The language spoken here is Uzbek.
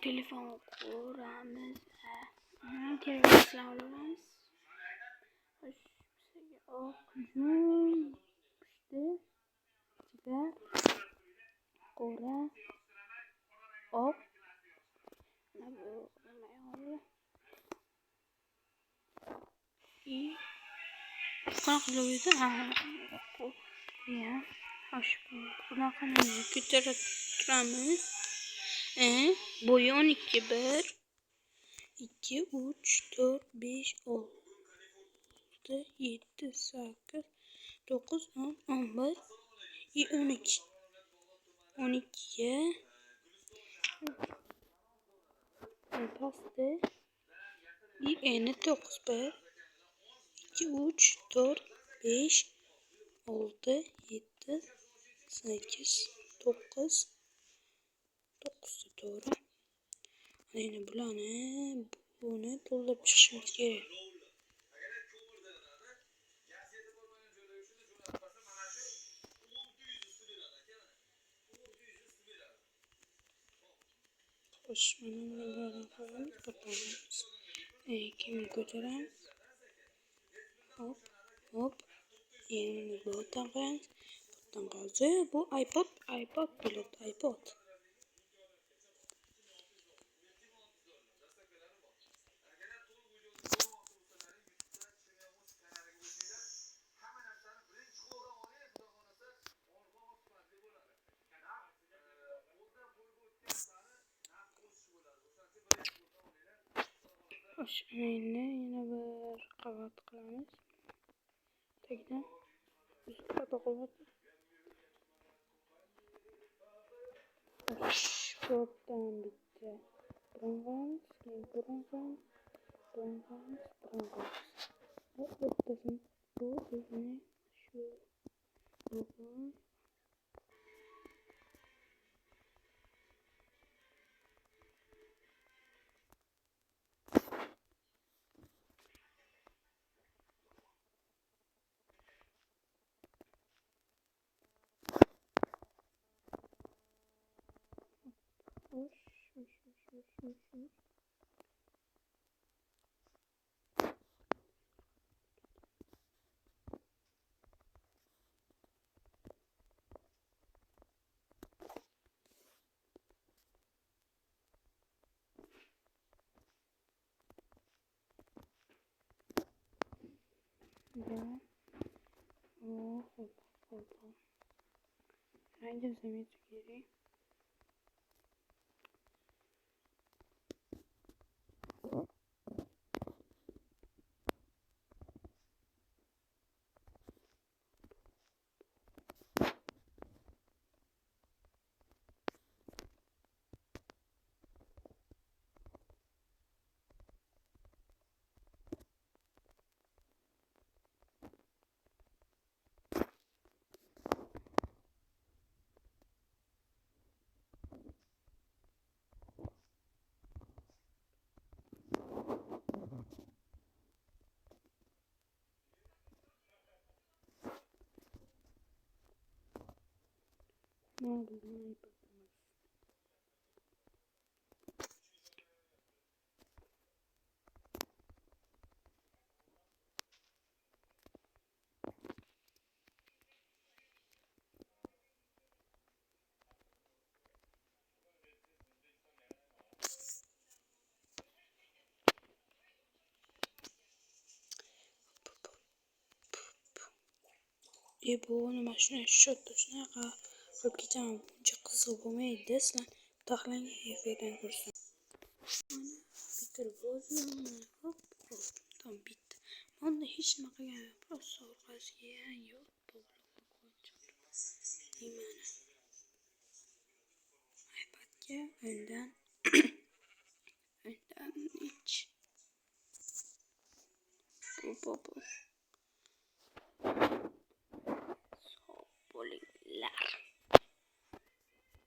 telefon kuramiz. Telefon alamiz. Kura op i ya hoş bunaqa ko'taramiz. Bo'yi 12 1 2 3 4 5 6 7 8 9 10 11 12 12'ye pastı. Eni 9 1 2 3 4 5 6 7 8 9 doğru. Yine bunu doldurup çıkışımız gerek. Koşmanın böyle koyalım. Kapanırız. Kimi götüren? Hop. Yeni bu takın. Buradan gazı. Bu iPod pilot iPod. Yine bir qavat qilamiz. Tagidan üstga qo'yib. Shortdan bitta bronzans. Bu o'rtasini bu bizning shu bugun Найдем заметку гири. Ne oldu? Ne yapalım? Bu nima shuni shunaqa qilib ketaman. Buncha qiziq bo'lmaydi. Sizlar taxlangan efirdan ko'rsin. Mana bitirib o'zim. Hop. Tam bitti. Bunda hech nima qilganim просто orqasiga yo'q bog'lab qo'ydim. Mana. iPadga undan